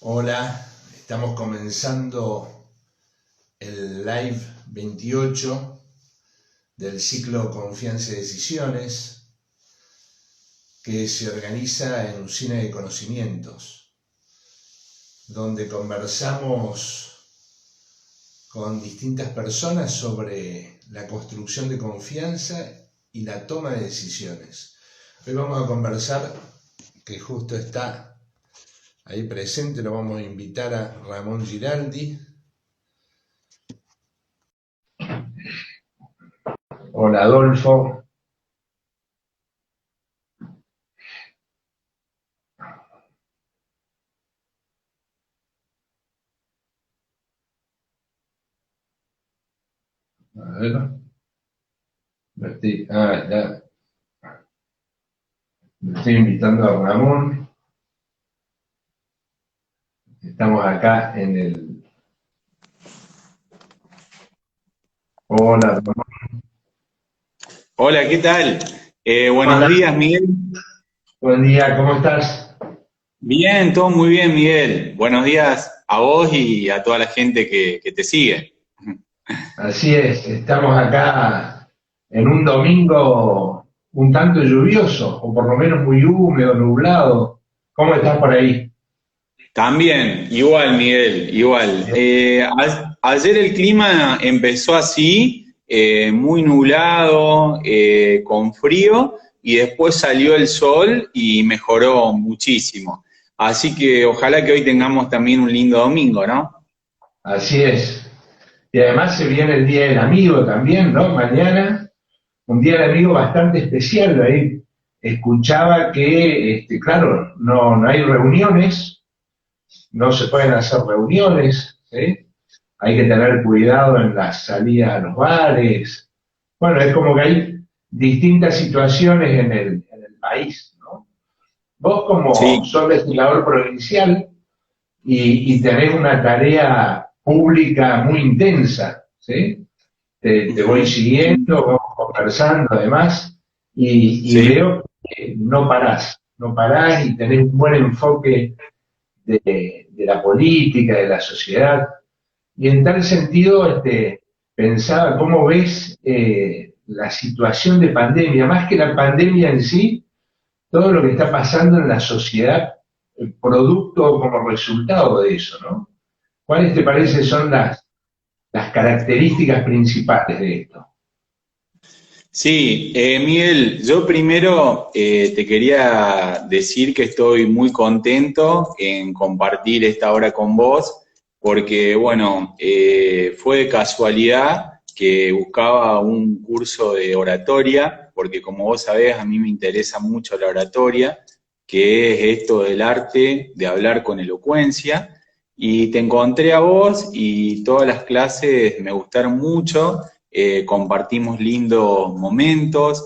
Hola, estamos comenzando el live 28 del ciclo Confianza y Decisiones que se organiza en Usina de Conocimientos, donde conversamos con distintas personas sobre la construcción de confianza y la toma de decisiones. Hoy vamos a conversar, que justo está ahí presente, lo vamos a invitar a Ramón Giraldi. Hola Adolfo. A ver, ya, me estoy invitando a Ramón. Estamos acá en el... Hola Ramón. Hola, ¿qué tal? Buenos Hola, días, Miguel. buen día, ¿cómo estás? Bien, todo muy bien, Miguel. Buenos días a vos y a toda la gente que te sigue. Así es, estamos acá en un domingo un tanto lluvioso, o por lo menos muy húmedo, nublado. ¿Cómo estás por ahí? También, igual, Miguel, igual. Ayer el clima empezó así, muy nublado, con frío, y después salió el sol y mejoró muchísimo. Así que ojalá que hoy tengamos también un lindo domingo, ¿no? Así es. Y además se viene el Día del Amigo también, ¿no? Mañana, un Día del Amigo bastante especial. Ahí escuchaba que, claro, no hay reuniones, no se pueden hacer reuniones, ¿sí? Hay que tener cuidado en las salidas a los bares. Bueno, es como que hay distintas situaciones en el país, ¿no? Vos como Sí. sos legislador provincial y tenés una tarea pública muy intensa, ¿sí? Te voy Ujú. siguiendo, vamos conversando además, y Sí. veo que no parás y tenés un buen enfoque de la política, de la sociedad. Y en tal sentido, pensaba cómo ves la situación de pandemia, más que la pandemia en sí, todo lo que está pasando en la sociedad, producto como resultado de eso, ¿no? ¿Cuáles te parece son las características principales de esto? Sí, Miguel, yo primero te quería decir que estoy muy contento en compartir esta hora con vos, porque bueno, fue de casualidad que buscaba un curso de oratoria, porque como vos sabés, a mí me interesa mucho la oratoria, que es esto del arte de hablar con elocuencia, y te encontré a vos y todas las clases me gustaron mucho. Compartimos lindos momentos,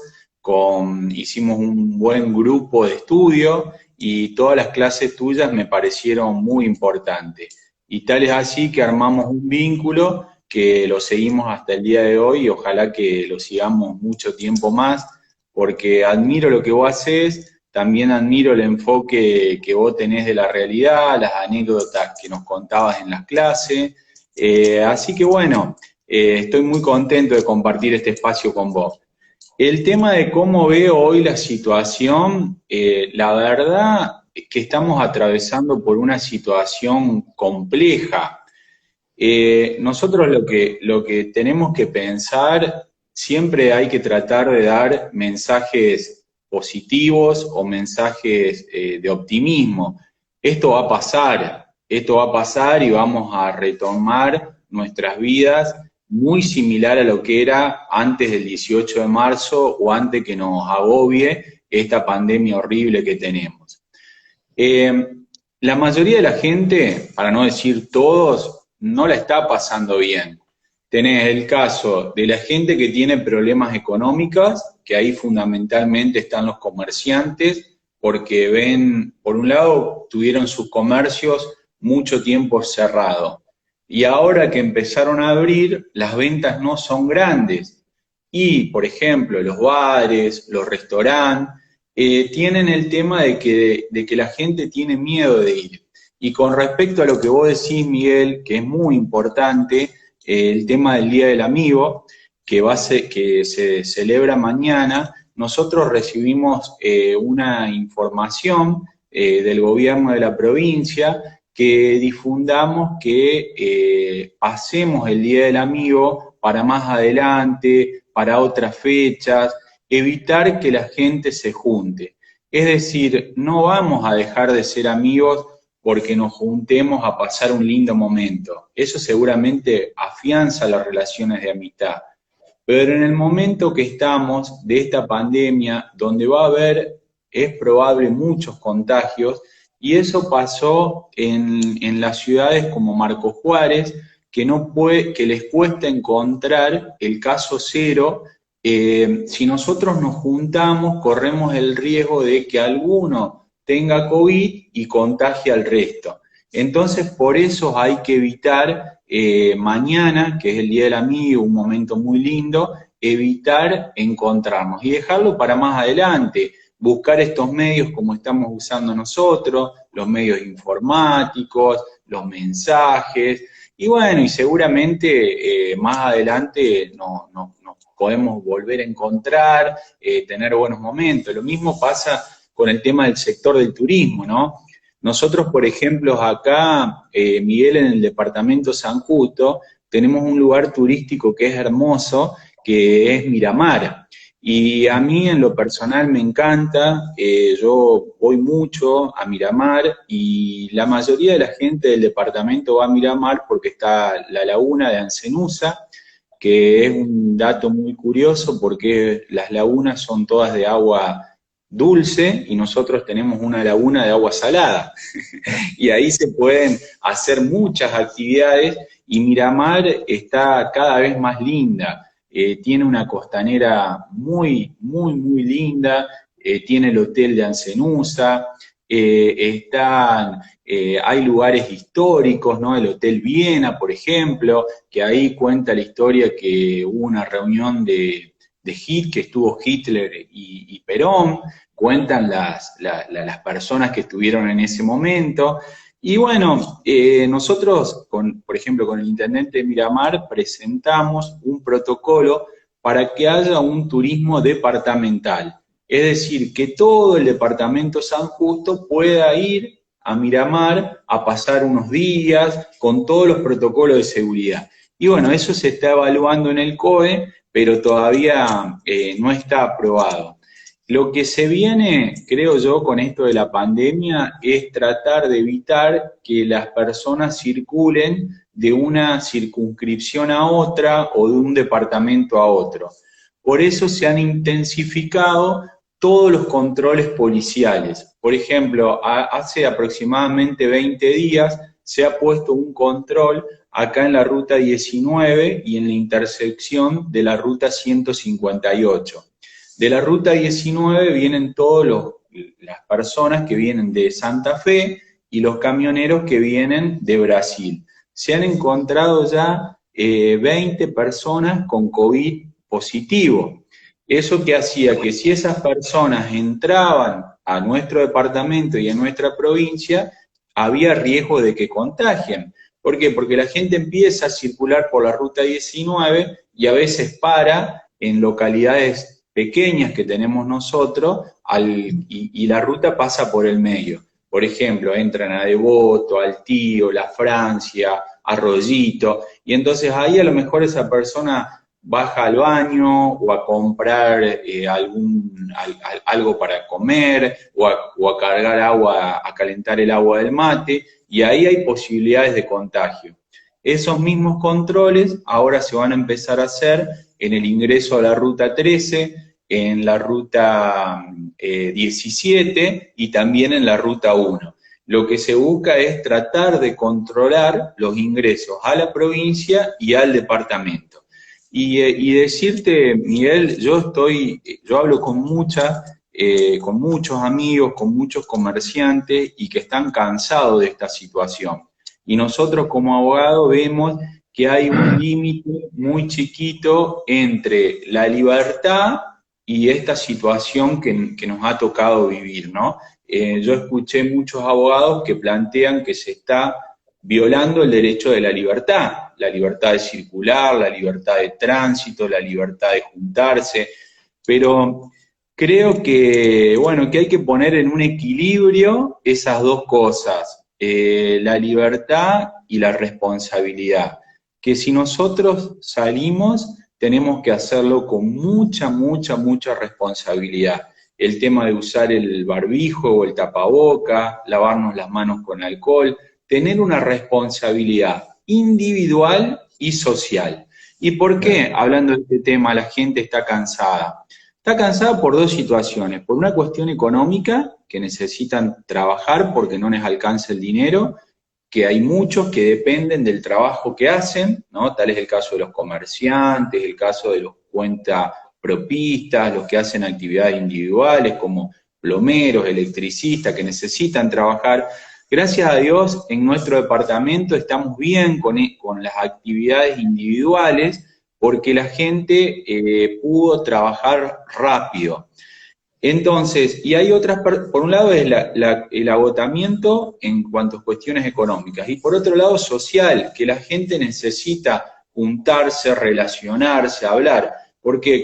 hicimos un buen grupo de estudio y todas las clases tuyas me parecieron muy importantes. Y tal es así que armamos un vínculo que lo seguimos hasta el día de hoy y ojalá que lo sigamos mucho tiempo más, porque admiro lo que vos haces, también admiro el enfoque que vos tenés de la realidad, las anécdotas que nos contabas en las clases. Así que bueno, estoy muy contento de compartir este espacio con vos. El tema de cómo veo hoy la situación, la verdad es que estamos atravesando por una situación compleja. Nosotros lo que tenemos que pensar, siempre hay que tratar de dar mensajes positivos o mensajes de optimismo. Esto va a pasar y vamos a retomar nuestras vidas muy similar a lo que era antes del 18 de marzo o antes que nos agobie esta pandemia horrible que tenemos. Eh, la mayoría de la gente, para no decir todos, no la está pasando bien. Tenés el caso de la gente que tiene problemas económicos, que ahí fundamentalmente están los comerciantes, porque ven, por un lado, tuvieron sus comercios mucho tiempo cerrados. Y ahora que empezaron a abrir, las ventas no son grandes. Y, por ejemplo, los bares, los restaurantes, tienen el tema de que la gente tiene miedo de ir. Y con respecto a lo que vos decís, Miguel, que es muy importante, el tema del Día del Amigo, que se celebra mañana, nosotros recibimos una información del gobierno de la provincia que difundamos que pasemos el Día del Amigo para más adelante, para otras fechas, evitar que la gente se junte. Es decir, no vamos a dejar de ser amigos porque nos juntemos a pasar un lindo momento. Eso seguramente afianza las relaciones de amistad. Pero en el momento que estamos de esta pandemia, donde va a haber, es probable, muchos contagios, y eso pasó en las ciudades como Marcos Juárez, que les cuesta encontrar el caso cero. Si nosotros nos juntamos, corremos el riesgo de que alguno tenga COVID y contagie al resto. Entonces, por eso hay que evitar mañana, que es el Día del Amigo, un momento muy lindo, evitar encontrarnos y dejarlo para más adelante, buscar estos medios como estamos usando nosotros, los medios informáticos, los mensajes, y bueno, y seguramente más adelante nos podemos volver a encontrar, tener buenos momentos. Lo mismo pasa con el tema del sector del turismo, ¿no? Nosotros, por ejemplo, acá, Miguel, en el departamento San Justo, tenemos un lugar turístico que es hermoso, que es Miramar. Y a mí en lo personal me encanta, yo voy mucho a Miramar y la mayoría de la gente del departamento va a Miramar porque está la laguna de Ancenusa, que es un dato muy curioso porque las lagunas son todas de agua dulce y nosotros tenemos una laguna de agua salada. Y ahí se pueden hacer muchas actividades y Miramar está cada vez más linda. Tiene una costanera muy, muy, muy linda, tiene el hotel de Ancenusa, hay lugares históricos, ¿no? El Hotel Viena, por ejemplo, que ahí cuenta la historia que hubo una reunión que estuvo Hitler y Perón, cuentan las personas que estuvieron en ese momento. Y bueno, nosotros, por ejemplo, con el intendente de Miramar, presentamos un protocolo para que haya un turismo departamental. Es decir, que todo el departamento San Justo pueda ir a Miramar a pasar unos días con todos los protocolos de seguridad. Y bueno, eso se está evaluando en el COE, pero todavía no está aprobado. Lo que se viene, creo yo, con esto de la pandemia es tratar de evitar que las personas circulen de una circunscripción a otra o de un departamento a otro. Por eso se han intensificado todos los controles policiales. Por ejemplo, hace aproximadamente 20 días se ha puesto un control acá en la ruta 19 y en la intersección de la ruta 158. De la ruta 19 vienen todas las personas que vienen de Santa Fe y los camioneros que vienen de Brasil. Se han encontrado ya 20 personas con COVID positivo. Eso que hacía que si esas personas entraban a nuestro departamento y a nuestra provincia, había riesgo de que contagien. ¿Por qué? Porque la gente empieza a circular por la ruta 19 y a veces para en localidades pequeñas que tenemos nosotros y la ruta pasa por el medio. Por ejemplo, entran a Devoto, al Tío, La Francia, Arroyito, y entonces ahí a lo mejor esa persona baja al baño o a comprar algo para comer o a cargar agua, a calentar el agua del mate, y ahí hay posibilidades de contagio. Esos mismos controles ahora se van a empezar a hacer en el ingreso a la ruta 13, en la ruta 17 y también en la ruta 1. Lo que se busca es tratar de controlar los ingresos a la provincia y al departamento. Y decirte, Miguel, yo hablo con muchos amigos, con muchos comerciantes y que están cansados de esta situación. Y nosotros como abogados vemos que hay un límite muy chiquito entre la libertad y esta situación que nos ha tocado vivir, ¿no? Yo escuché muchos abogados que plantean que se está violando el derecho de la libertad de circular, la libertad de tránsito, la libertad de juntarse, pero creo que, bueno, que hay que poner en un equilibrio esas dos cosas, la libertad y la responsabilidad, que si nosotros salimos tenemos que hacerlo con mucha, mucha, mucha responsabilidad. El tema de usar el barbijo o el tapaboca, lavarnos las manos con alcohol, tener una responsabilidad individual y social. ¿Y por qué, hablando de este tema, la gente está cansada? Está cansada por dos situaciones. Por una cuestión económica, que necesitan trabajar porque no les alcanza el dinero, que hay muchos que dependen del trabajo que hacen, ¿no? Tal es el caso de los comerciantes, el caso de los cuentapropistas, los que hacen actividades individuales como plomeros, electricistas, que necesitan trabajar. Gracias a Dios, en nuestro departamento estamos bien con las actividades individuales porque la gente pudo trabajar rápido. Entonces, y hay otras, por un lado es el agotamiento en cuanto a cuestiones económicas, y por otro lado social, que la gente necesita juntarse, relacionarse, hablar, porque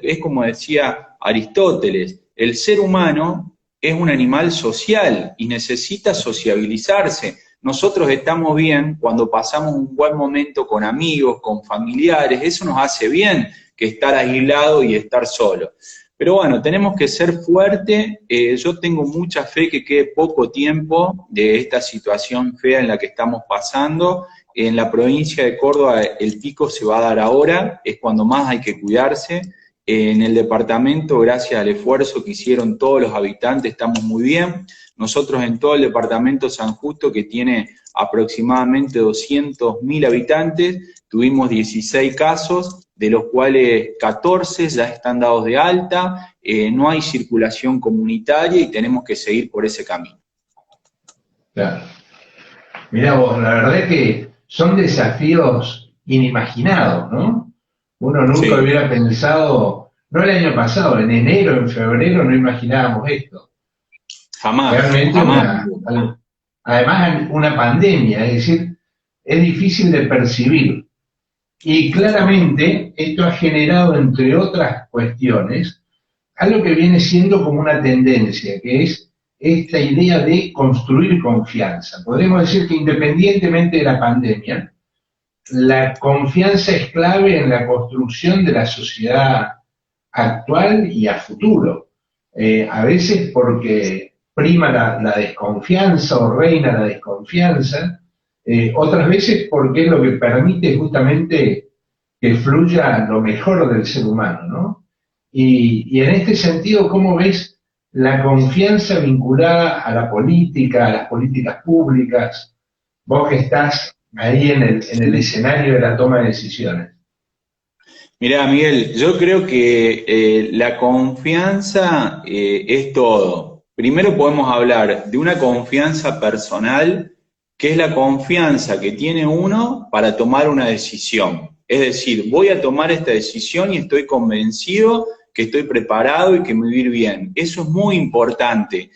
es como decía Aristóteles, el ser humano es un animal social y necesita sociabilizarse. Nosotros estamos bien cuando pasamos un buen momento con amigos, con familiares, eso nos hace bien que estar aislado y estar solo. Pero bueno, tenemos que ser fuertes. Yo tengo mucha fe que quede poco tiempo de esta situación fea en la que estamos pasando. En la provincia de Córdoba el pico se va a dar ahora, es cuando más hay que cuidarse. En el departamento, gracias al esfuerzo que hicieron todos los habitantes, estamos muy bien. Nosotros en todo el departamento San Justo, que tiene aproximadamente 200.000 habitantes, tuvimos 16 casos, de los cuales 14 ya están dados de alta, no hay circulación comunitaria y tenemos que seguir por ese camino. Claro. Mirá vos, la verdad es que son desafíos inimaginados, ¿no? Uno nunca hubiera pensado, no el año pasado, en enero, en febrero no imaginábamos esto. Jamás. Realmente jamás. Además una pandemia, es decir, es difícil de percibir. Y claramente esto ha generado, entre otras cuestiones, algo que viene siendo como una tendencia, que es esta idea de construir confianza. Podemos decir que independientemente de la pandemia, la confianza es clave en la construcción de la sociedad actual y a futuro. A veces porque prima la desconfianza o reina la desconfianza, otras veces porque es lo que permite justamente que fluya lo mejor del ser humano, ¿no? Y en este sentido, ¿cómo ves la confianza vinculada a la política, a las políticas públicas? Vos que estás ahí en el escenario de la toma de decisiones. Mirá, Miguel, yo creo que la confianza es todo. Primero podemos hablar de una confianza personal, que es la confianza que tiene uno para tomar una decisión. Es decir, voy a tomar esta decisión y estoy convencido que estoy preparado y que me va a ir bien. Eso es muy importante.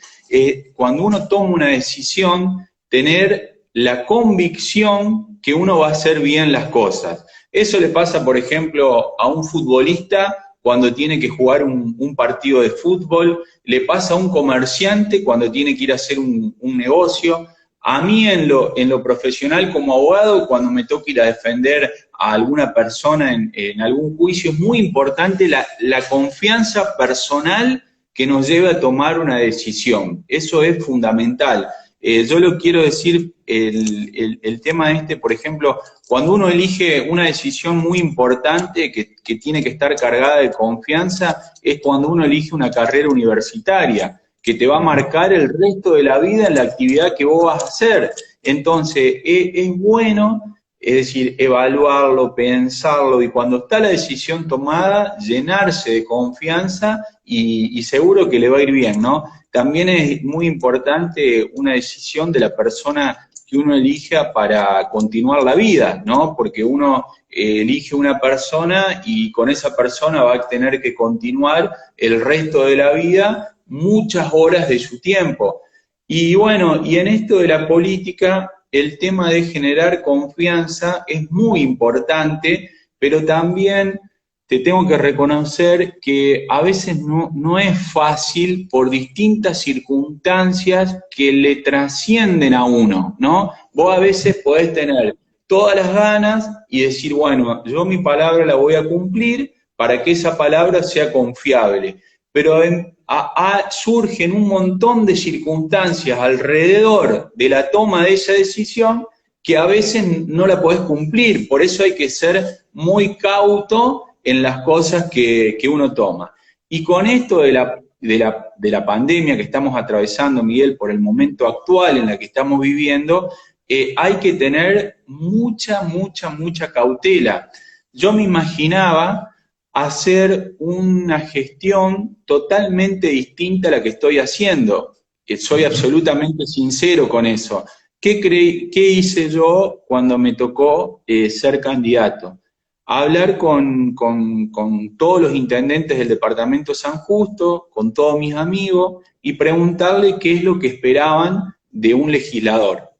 Cuando uno toma una decisión, tener la convicción que uno va a hacer bien las cosas. Eso le pasa, por ejemplo, a un futbolista cuando tiene que jugar un partido de fútbol, le pasa a un comerciante cuando tiene que ir a hacer un negocio. A mí en lo profesional como abogado, cuando me toca ir a defender a alguna persona en algún juicio, es muy importante la confianza personal que nos lleve a tomar una decisión. Eso es fundamental. Yo lo quiero decir, el tema por ejemplo, cuando uno elige una decisión muy importante que tiene que estar cargada de confianza, es cuando uno elige una carrera universitaria, que te va a marcar el resto de la vida en la actividad que vos vas a hacer. Entonces, es bueno, es decir, evaluarlo, pensarlo, y cuando está la decisión tomada, llenarse de confianza y seguro que le va a ir bien, ¿no? También es muy importante una decisión de la persona que uno elige para continuar la vida, ¿no? Porque uno elige una persona y con esa persona va a tener que continuar el resto de la vida muchas horas de su tiempo. Y bueno, y en esto de la política, el tema de generar confianza es muy importante, pero también te tengo que reconocer que a veces no es fácil por distintas circunstancias que le trascienden a uno, ¿no? Vos a veces podés tener todas las ganas y decir, bueno, yo mi palabra la voy a cumplir para que esa palabra sea confiable, pero surgen un montón de circunstancias alrededor de la toma de esa decisión que a veces no la podés cumplir, por eso hay que ser muy cauto en las cosas que uno toma. Y con esto de la pandemia que estamos atravesando, Miguel, por el momento actual en la que estamos viviendo, hay que tener mucha cautela. Yo me imaginaba hacer una gestión totalmente distinta a la que estoy haciendo. Soy absolutamente sincero con eso. ¿Qué hice yo cuando me tocó ser candidato? Hablar con todos los intendentes del departamento San Justo, con todos mis amigos, y preguntarle qué es lo que esperaban de un legislador.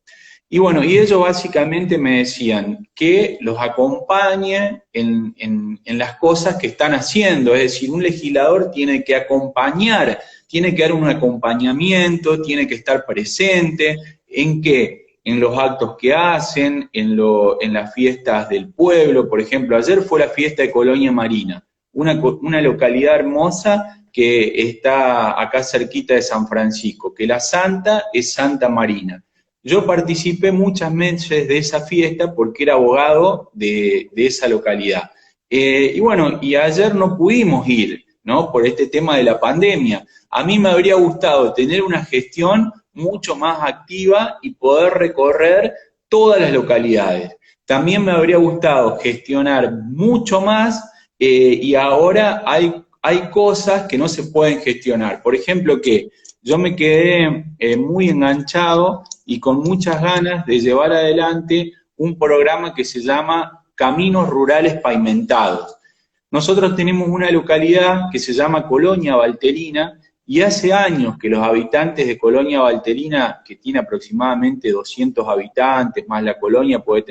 Y bueno, y ellos básicamente me decían que los acompañe en las cosas que están haciendo, es decir, un legislador tiene que acompañar, tiene que dar un acompañamiento, tiene que estar presente, ¿en qué? En los actos que hacen, en las fiestas del pueblo. Por ejemplo, ayer fue la fiesta de Colonia Marina, una localidad hermosa que está acá cerquita de San Francisco, que la santa es Santa Marina. Yo participé muchas veces de esa fiesta porque era abogado de esa localidad. Y bueno, y ayer no pudimos ir, ¿no? Por este tema de la pandemia. A mí me habría gustado tener una gestión mucho más activa y poder recorrer todas las localidades. También me habría gustado gestionar mucho más y ahora hay cosas que no se pueden gestionar. Por ejemplo, que yo me quedé muy enganchado y con muchas ganas de llevar adelante un programa que se llama Caminos Rurales Pavimentados. Nosotros tenemos una localidad que se llama Colonia Valterina y hace años que los habitantes de Colonia Valterina, que tiene aproximadamente 200 habitantes, más la colonia puede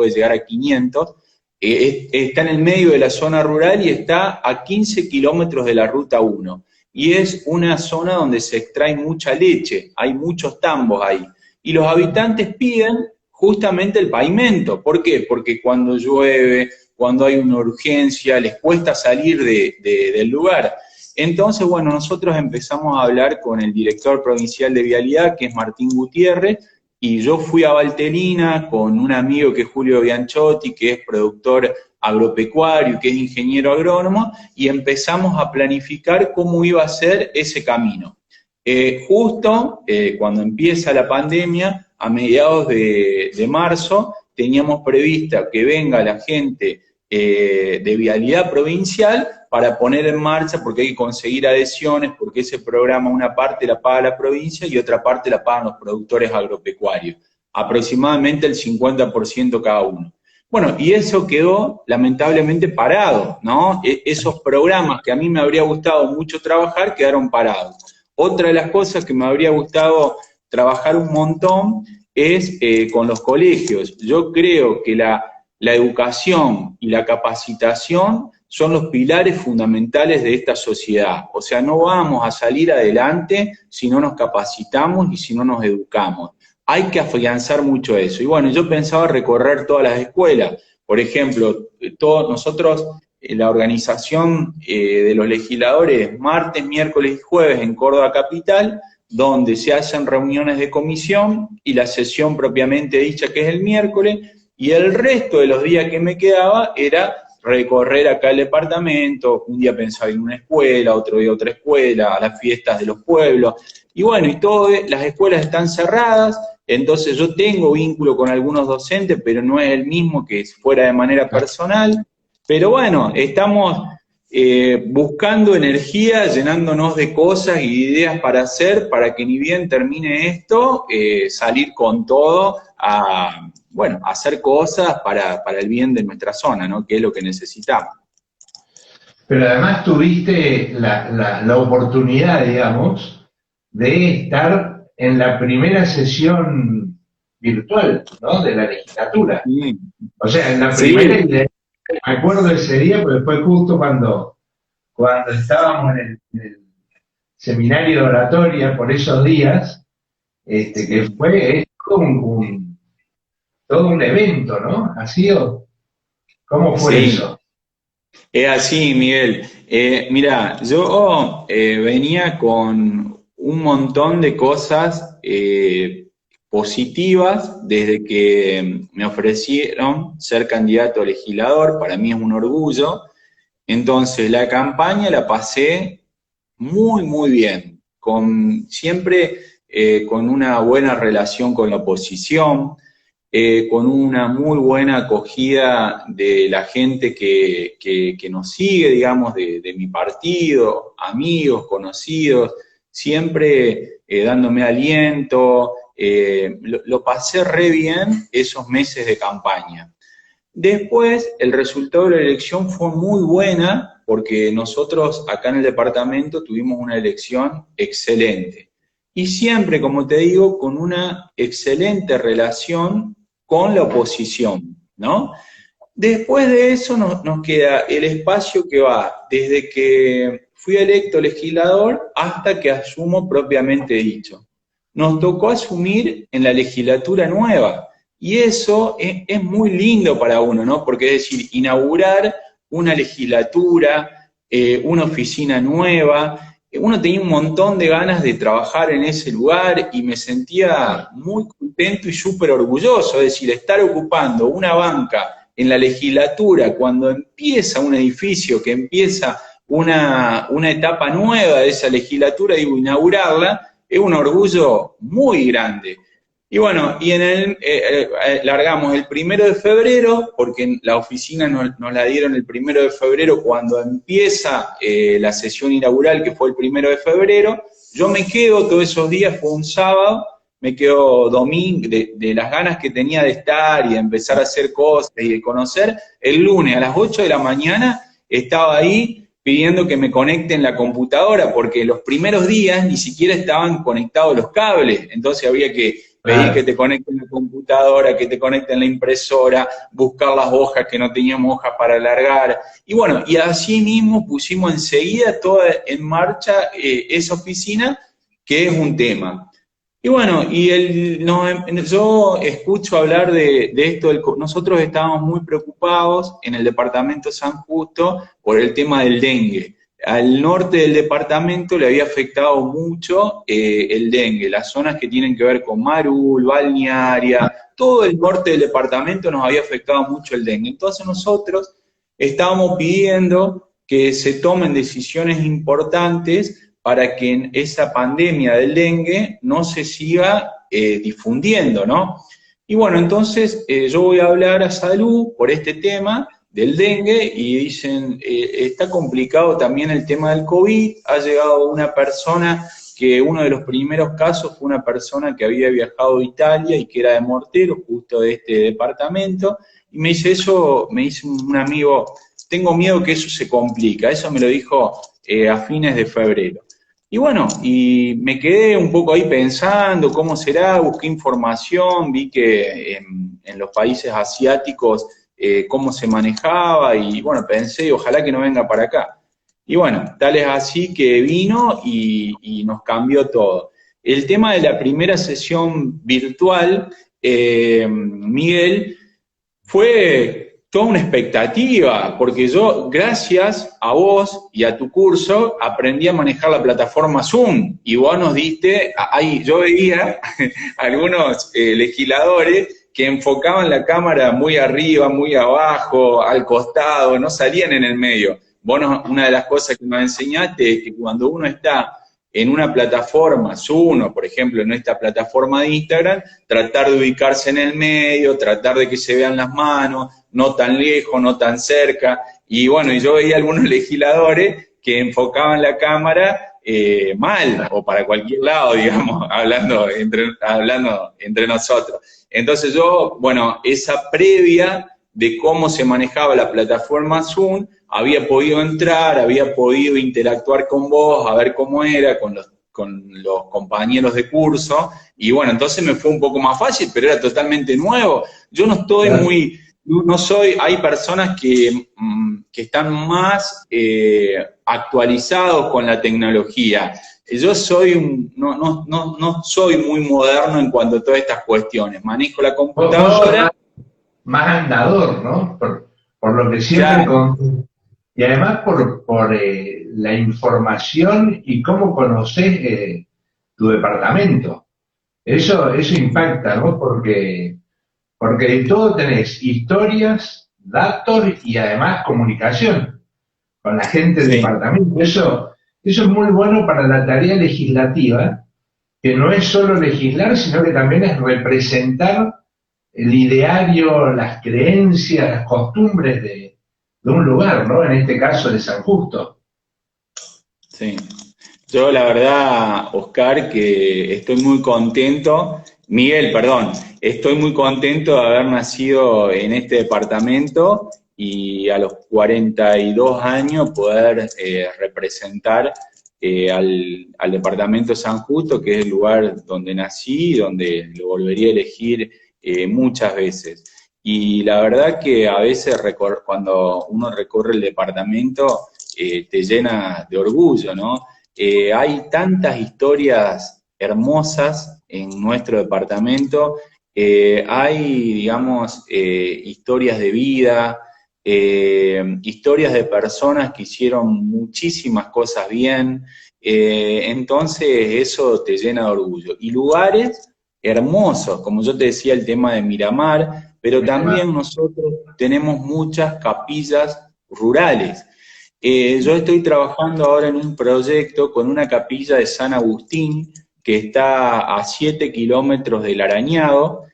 llegar a 500, está en el medio de la zona rural y está a 15 kilómetros de la Ruta 1. Y es una zona donde se extrae mucha leche, hay muchos tambos ahí. Y los habitantes piden justamente el pavimento. ¿Por qué? Porque cuando llueve, cuando hay una urgencia, les cuesta salir del lugar. Entonces, bueno, nosotros empezamos a hablar con el director provincial de Vialidad, que es Martín Gutiérrez, y yo fui a Valterina con un amigo que es Julio Bianchotti, que es productor agropecuario, que es ingeniero agrónomo, y empezamos a planificar cómo iba a ser ese camino. Justo cuando empieza la pandemia, a mediados de marzo, teníamos prevista que venga la gente de Vialidad Provincial para poner en marcha, porque hay que conseguir adhesiones, porque ese programa una parte la paga la provincia y otra parte la pagan los productores agropecuarios, aproximadamente el 50% cada uno. Bueno, y eso quedó lamentablemente parado, ¿no? Esos programas que a mí me habría gustado mucho trabajar quedaron parados. Otra de las cosas que me habría gustado trabajar un montón es con los colegios. Yo creo que la educación y la capacitación son los pilares fundamentales de esta sociedad. O sea, no vamos a salir adelante si no nos capacitamos y si no nos educamos. Hay que afianzar mucho eso. Y bueno, yo pensaba recorrer todas las escuelas. Por ejemplo, nosotros, la organización de los legisladores, martes, miércoles y jueves en Córdoba Capital, donde se hacen reuniones de comisión y la sesión propiamente dicha, que es el miércoles, y el resto de los días que me quedaba era recorrer acá el departamento. Un día pensaba en una escuela, otro día otra escuela, a las fiestas de los pueblos. Y bueno, las escuelas están cerradas, entonces yo tengo vínculo con algunos docentes, pero no es el mismo que fuera de manera personal. Pero bueno, estamos buscando energía, llenándonos de cosas y ideas para hacer, para que ni bien termine esto, salir con todo bueno, a hacer cosas para el bien de nuestra zona, ¿no? Que es lo que necesitamos. Pero además tuviste la oportunidad, digamos, de estar en la primera sesión virtual, ¿no? De la legislatura. Sí, O sea, en la primera, sí, y me acuerdo ese día, porque fue justo cuando estábamos en el seminario de oratoria por esos días, que fue todo un evento, ¿no? ¿Ha sido? ¿Cómo fue sí. eso? Es así, Miguel. Mira, yo venía con un montón de cosas positivas desde que me ofrecieron ser candidato a legislador. Para mí es un orgullo. Entonces, la campaña la pasé muy, muy bien, siempre con una buena relación con la oposición, con una muy buena acogida de la gente que nos sigue, digamos, de mi partido, amigos, conocidos, siempre dándome aliento. Lo pasé re bien esos meses de campaña. Después, el resultado de la elección fue muy buena porque nosotros acá en el departamento tuvimos una elección excelente. Y siempre, como te digo, con una excelente relación con la oposición, ¿no? Después de eso nos queda el espacio que va desde que fui electo legislador hasta que asumo propiamente dicho. Nos tocó asumir en la legislatura nueva y eso es muy lindo para uno, ¿no? Porque es decir, inaugurar una legislatura, una oficina nueva, uno tenía un montón de ganas de trabajar en ese lugar y me sentía muy contento y súper orgulloso, es decir, estar ocupando una banca en la legislatura cuando empieza un edificio, que empieza una etapa nueva de esa legislatura, digo, inaugurarla, es un orgullo muy grande. Y bueno, largamos el 1 de febrero, porque la oficina nos la dieron el 1 de febrero cuando empieza la sesión inaugural, que fue el 1 de febrero. Yo me quedo todos esos días, fue un sábado, me quedo domingo, de las ganas que tenía de estar y de empezar a hacer cosas y de conocer. El lunes a las 8 de la mañana estaba ahí pidiendo que me conecten la computadora, porque los primeros días ni siquiera estaban conectados los cables, entonces había que pedir que te conecten la computadora, que te conecten la impresora, buscar las hojas que no teníamos hojas para alargar. Y bueno, y así mismo pusimos enseguida toda en marcha esa oficina, que es un tema. Y bueno, yo escucho hablar de esto, nosotros estábamos muy preocupados en el departamento San Justo por el tema del dengue. Al norte del departamento le había afectado mucho el dengue, las zonas que tienen que ver con Marul, Balnearia, todo el norte del departamento nos había afectado mucho el dengue. Entonces nosotros estábamos pidiendo que se tomen decisiones importantes para que esa pandemia del dengue no se siga difundiendo, ¿no? Y bueno, entonces yo voy a hablar a salud por este tema del dengue y dicen, está complicado también el tema del COVID, ha llegado una persona que uno de los primeros casos fue una persona que había viajado a Italia y que era de Morteros, justo de este departamento, y me dice un amigo, tengo miedo que eso se complica, eso me lo dijo a fines de febrero. Y bueno, y me quedé un poco ahí pensando cómo será, busqué información, vi que en los países asiáticos cómo se manejaba y bueno, pensé, ojalá que no venga para acá. Y bueno, tal es así que vino y nos cambió todo. El tema de la primera sesión virtual, Miguel, fue toda una expectativa, porque yo, gracias a vos y a tu curso, aprendí a manejar la plataforma Zoom, y vos nos diste, yo veía algunos legisladores que enfocaban la cámara muy arriba, muy abajo, al costado, no salían en el medio. Vos una de las cosas que nos enseñaste es que cuando uno está en una plataforma, Zoom, por ejemplo, en esta plataforma de Instagram, tratar de ubicarse en el medio, tratar de que se vean las manos, no tan lejos, no tan cerca. Y bueno, yo veía algunos legisladores que enfocaban la cámara mal, o para cualquier lado, digamos, hablando entre nosotros. Entonces yo, bueno, esa previa de cómo se manejaba la plataforma Zoom, había podido entrar, había podido interactuar con vos, a ver cómo era, con los compañeros de curso, y bueno, entonces me fue un poco más fácil, pero era totalmente nuevo. Yo no estoy muy, no soy, hay personas que están más actualizados con la tecnología. Yo soy no soy muy moderno en cuanto a todas estas cuestiones. Manejo la computadora. Más andador, ¿no? Por lo que siempre y además por la información y cómo conoces tu departamento. Eso impacta, ¿no? Porque de todo tenés historias, datos y además comunicación con la gente del departamento. Eso es muy bueno para la tarea legislativa, que no es solo legislar, sino que también es representar el ideario, las creencias, las costumbres de un lugar, ¿no? En este caso de San Justo. Sí. Yo la verdad, Oscar, que estoy muy contento, Miguel, perdón, estoy muy contento de haber nacido en este departamento y a los 42 años poder representar al departamento de San Justo, que es el lugar donde nací y donde lo volvería a elegir muchas veces. Y la verdad que a veces cuando uno recorre el departamento te llena de orgullo, ¿no? Hay tantas historias hermosas en nuestro departamento, hay, digamos, historias de vida, historias de personas que hicieron muchísimas cosas bien, entonces eso te llena de orgullo. Y lugares hermosos, como yo te decía, el tema de Miramar, pero también nosotros tenemos muchas capillas rurales. Yo estoy trabajando ahora en un proyecto con una capilla de San Agustín que está a 7 kilómetros del Arañado,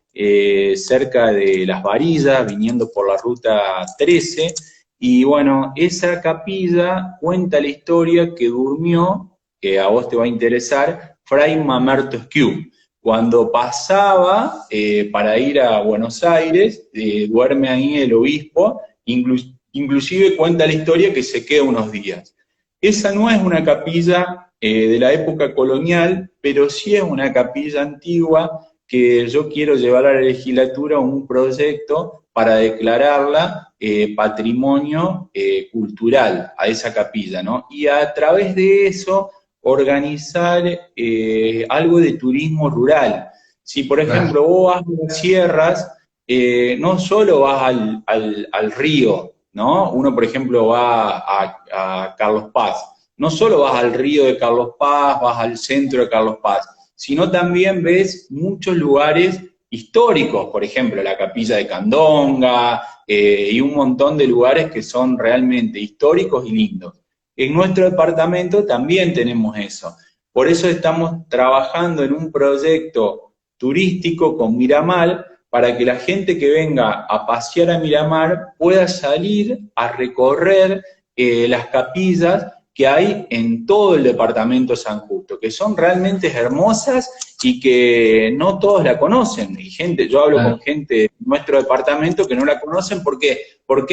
cerca de Las Varillas, viniendo por la ruta 13, y bueno, esa capilla cuenta la historia que durmió, que a vos te va a interesar, Fray Mamerto Esquiú. Cuando pasaba para ir a Buenos Aires, duerme ahí el obispo, inclusive cuenta la historia que se queda unos días. Esa no es una capilla de la época colonial, pero sí es una capilla antigua que yo quiero llevar a la legislatura un proyecto para declararla patrimonio cultural a esa capilla, ¿no? Y a través de eso organizar algo de turismo rural. Si, por ejemplo, vos vas a las sierras, no solo vas al río, ¿no? Uno, por ejemplo, va a Carlos Paz. No solo vas al río de Carlos Paz, vas al centro de Carlos Paz, sino también ves muchos lugares históricos, por ejemplo, la capilla de Candonga, y un montón de lugares que son realmente históricos y lindos. En nuestro departamento también tenemos eso. Por eso estamos trabajando en un proyecto turístico con Miramar, para que la gente que venga a pasear a Miramar pueda salir a recorrer las capillas que hay en todo el departamento de San Justo, que son realmente hermosas y que no todos la conocen. Y yo hablo con gente de nuestro departamento que no la conocen porque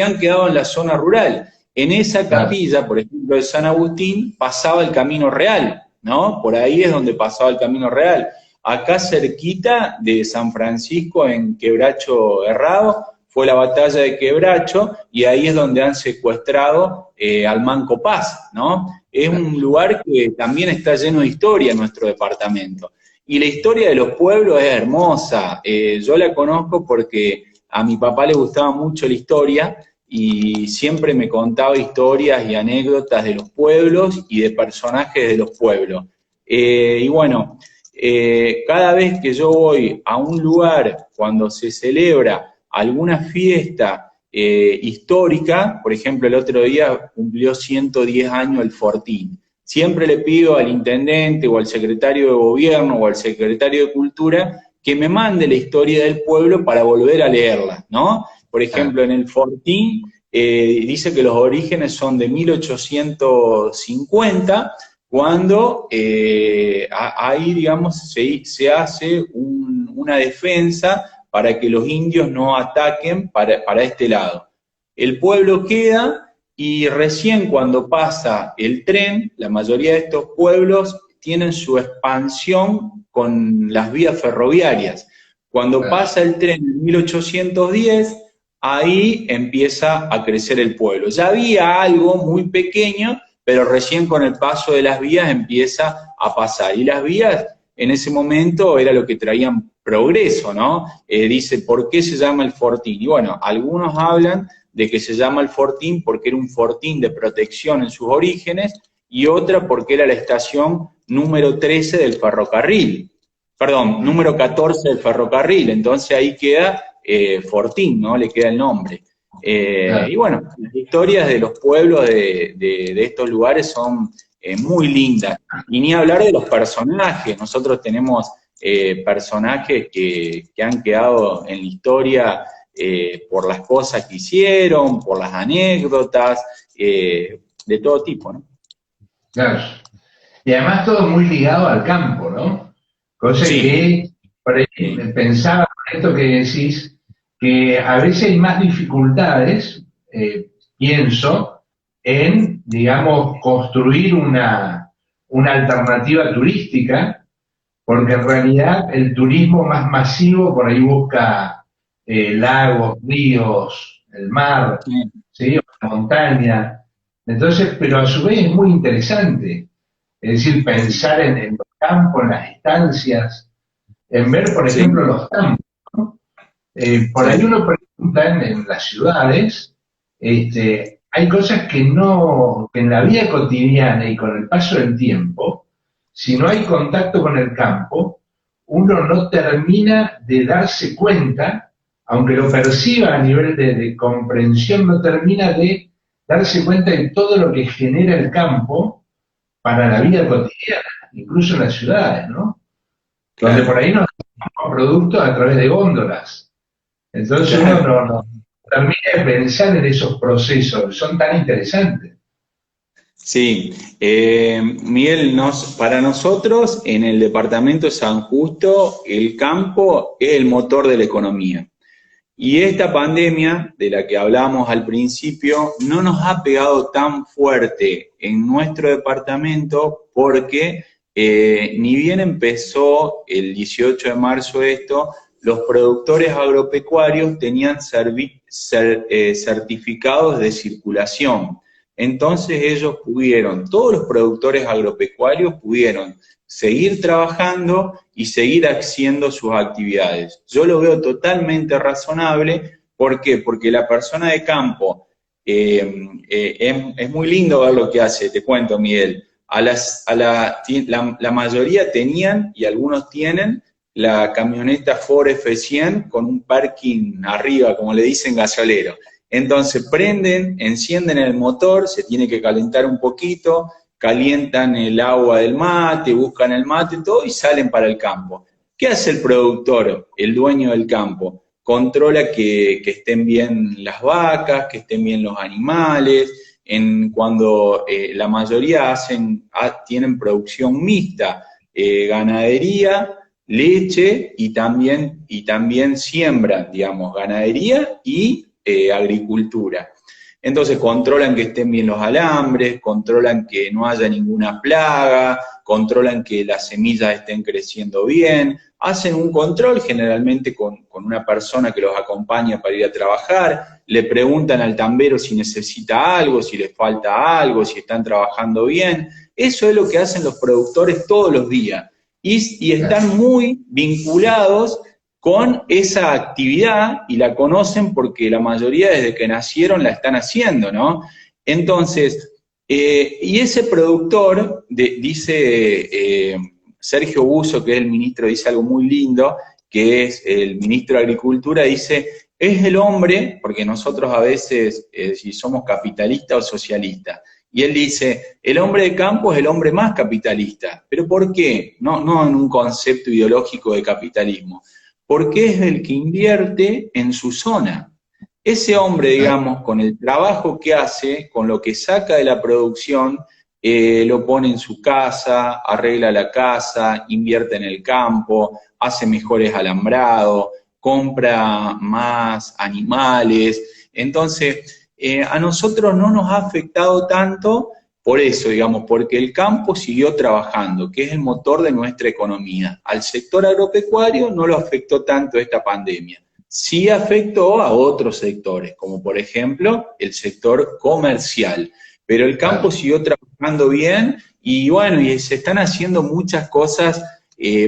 han quedado en la zona rural. En esa capilla, por ejemplo, de San Agustín, pasaba el Camino Real, ¿no? Por ahí es donde pasaba el Camino Real. Acá cerquita de San Francisco, en Quebracho Herrado, fue la batalla de Quebracho, y ahí es donde han secuestrado al Manco Paz, ¿no? Es un lugar que también está lleno de historia en nuestro departamento. Y la historia de los pueblos es hermosa. Yo la conozco porque a mi papá le gustaba mucho la historia, y siempre me contaba historias y anécdotas de los pueblos y de personajes de los pueblos. Y bueno, cada vez que yo voy a un lugar cuando se celebra alguna fiesta histórica, por ejemplo, el otro día cumplió 110 años el Fortín, siempre le pido al intendente o al secretario de gobierno o al secretario de cultura que me mande la historia del pueblo para volver a leerla, ¿no? Por ejemplo, en el Fortín dice que los orígenes son de 1850, cuando ahí, digamos, se hace una defensa para que los indios no ataquen para este lado. El pueblo queda y recién cuando pasa el tren, la mayoría de estos pueblos tienen su expansión con las vías ferroviarias. Cuando pasa el tren en 1810, ahí empieza a crecer el pueblo. Ya había algo muy pequeño, pero recién con el paso de las vías empieza a pasar. Y las vías en ese momento era lo que traían progreso, ¿no? Dice, ¿por qué se llama el fortín? Y bueno, algunos hablan de que se llama el fortín porque era un fortín de protección en sus orígenes, y otra porque era la estación número 13 del ferrocarril. Perdón, número 14 del ferrocarril, entonces ahí queda Fortín, ¿no? Le queda el nombre. Y bueno, las historias de los pueblos de estos lugares son muy lindas. Y ni hablar de los personajes. Nosotros tenemos personajes que han quedado en la historia por las cosas que hicieron, por las anécdotas, de todo tipo, ¿no? Claro. Y además todo muy ligado al campo, ¿no? Cosa Sí. que por ahí pensaba con esto que decís, que a veces hay más dificultades, pienso, en, digamos, construir una alternativa turística, porque en realidad el turismo más masivo por ahí busca lagos, ríos, el mar, ¿sí? O la montaña. Entonces, pero a su vez es muy interesante. Es decir, pensar en los campos, en las estancias, en ver, por Sí. ejemplo, los campos, ¿no? Por ahí uno pregunta en las ciudades, hay cosas que no, que en la vida cotidiana y con el paso del tiempo, si no hay contacto con el campo, uno no termina de darse cuenta, aunque lo perciba a nivel de comprensión, no termina de darse cuenta de todo lo que genera el campo para la vida cotidiana, incluso en las ciudades, ¿no? Donde por ahí nos compramos productos a través de góndolas. Entonces uno no termina de pensar en esos procesos, son tan interesantes. Sí, Miguel, para nosotros en el departamento de San Justo el campo es el motor de la economía. Y esta pandemia de la que hablábamos al principio no nos ha pegado tan fuerte en nuestro departamento porque ni bien empezó el 18 de marzo esto, los productores agropecuarios tenían certificados de circulación. Entonces ellos pudieron, todos los productores agropecuarios pudieron seguir trabajando y seguir haciendo sus actividades. Yo lo veo totalmente razonable. ¿Por qué? Porque la persona de campo, es muy lindo ver lo que hace, te cuento, Miguel. La mayoría tenían, y algunos tienen, la camioneta Ford F100 con un parking arriba, como le dicen, gasolero. Entonces prenden, encienden el motor, se tiene que calentar un poquito, calientan el agua del mate, buscan el mate, todo, y salen para el campo. ¿Qué hace el productor, el dueño del campo? Controla que estén bien las vacas, que estén bien los animales. Cuando la mayoría tienen producción mixta, ganadería, leche, y también siembran, digamos, ganadería y agricultura. Entonces controlan que estén bien los alambres, controlan que no haya ninguna plaga, controlan que las semillas estén creciendo bien, hacen un control generalmente con una persona que los acompaña para ir a trabajar, le preguntan al tambero si necesita algo, si le falta algo, si están trabajando bien. Eso es lo que hacen los productores todos los días y están muy vinculados con esa actividad y la conocen porque la mayoría desde que nacieron la están haciendo, ¿no? Entonces, y ese productor, dice Sergio Buso, que es el ministro, dice algo muy lindo, que es el ministro de Agricultura, dice, es el hombre, porque nosotros a veces, si somos capitalistas o socialistas, y él dice, el hombre de campo es el hombre más capitalista. ¿Pero por qué? No en un concepto ideológico de capitalismo, porque es el que invierte en su zona. Ese hombre, digamos, con el trabajo que hace, con lo que saca de la producción, lo pone en su casa, arregla la casa, invierte en el campo, hace mejores alambrados, compra más animales. Entonces, a nosotros no nos ha afectado tanto por eso, digamos, porque el campo siguió trabajando, que es el motor de nuestra economía. Al sector agropecuario no lo afectó tanto esta pandemia. Sí afectó a otros sectores, como por ejemplo el sector comercial. Pero el campo siguió trabajando bien y bueno, y se están haciendo muchas cosas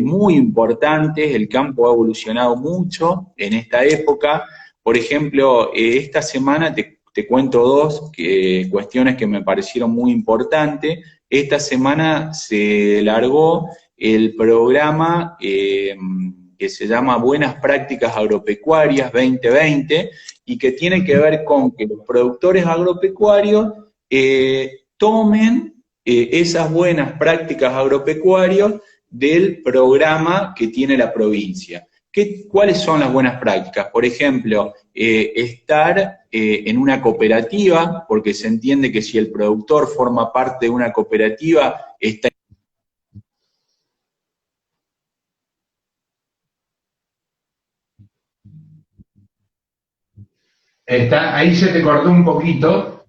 muy importantes. El campo ha evolucionado mucho en esta época. Por ejemplo, esta semana te cuento dos cuestiones que me parecieron muy importantes. Esta semana se largó el programa que se llama Buenas Prácticas Agropecuarias 2020 y que tiene que ver con que los productores agropecuarios tomen esas buenas prácticas agropecuarias del programa que tiene la provincia. ¿Cuáles son las buenas prácticas? Por ejemplo, estar en una cooperativa, porque se entiende que si el productor forma parte de una cooperativa, está... Ahí se te cortó un poquito.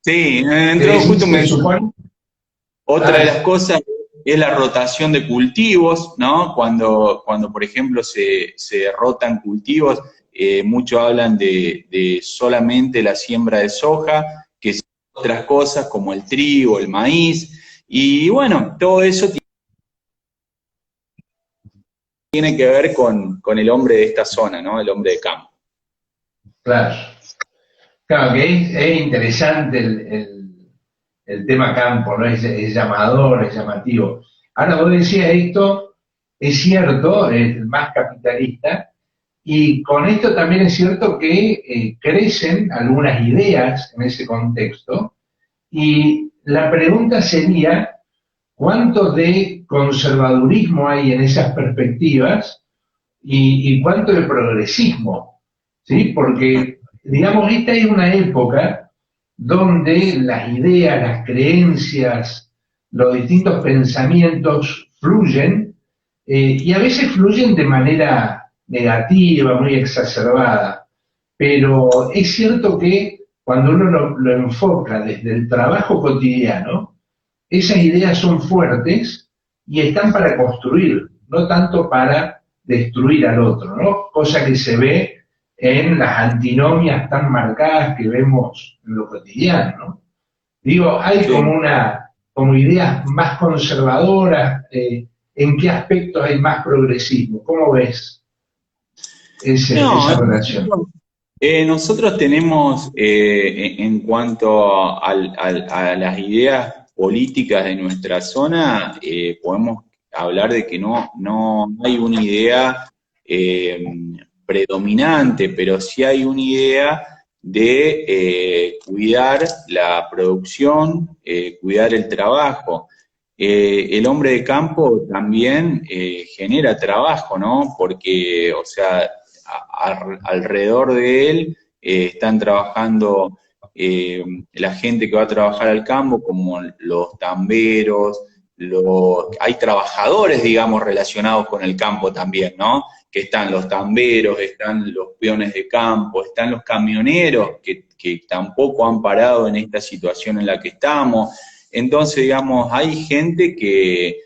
Sí, entró justo me... Otra de las Ah, cosas es la rotación de cultivos, ¿no? Cuando por ejemplo, se rotan cultivos, muchos hablan de solamente la siembra de soja, que son otras cosas como el trigo, el maíz, y bueno, todo eso tiene que ver con el hombre de esta zona, ¿no? El hombre de campo. claro. Claro, que es interesante el tema campo, ¿no? Es llamador, es llamativo. Ahora, vos decías esto, es cierto, es más capitalista, y con esto también es cierto que crecen algunas ideas en ese contexto, y la pregunta sería, ¿cuánto de conservadurismo hay en esas perspectivas y cuánto de progresismo? ¿Sí? Porque, digamos, esta es una época donde las ideas, las creencias, los distintos pensamientos fluyen y a veces fluyen de manera negativa, muy exacerbada. Pero es cierto que cuando uno lo enfoca desde el trabajo cotidiano, esas ideas son fuertes y están para construir, no tanto para destruir al otro, ¿no? Cosa que se ve en las antinomias tan marcadas que vemos en lo cotidiano, ¿no? Digo, hay Sí. como ideas más conservadoras, ¿en qué aspectos hay más progresismo? ¿Cómo ves No, esa relación? nosotros tenemos, en cuanto a las ideas políticas de nuestra zona, podemos hablar de que no hay una idea eh, predominante, pero sí hay una idea de cuidar la producción, cuidar el trabajo. El hombre de campo también genera trabajo, ¿no? Porque, o sea, alrededor de él están trabajando la gente que va a trabajar al campo, como los tamberos, hay trabajadores, digamos, relacionados con el campo también, ¿no? Que están los tamberos, están los peones de campo, están los camioneros que tampoco han parado en esta situación en la que estamos. Entonces, digamos, hay gente que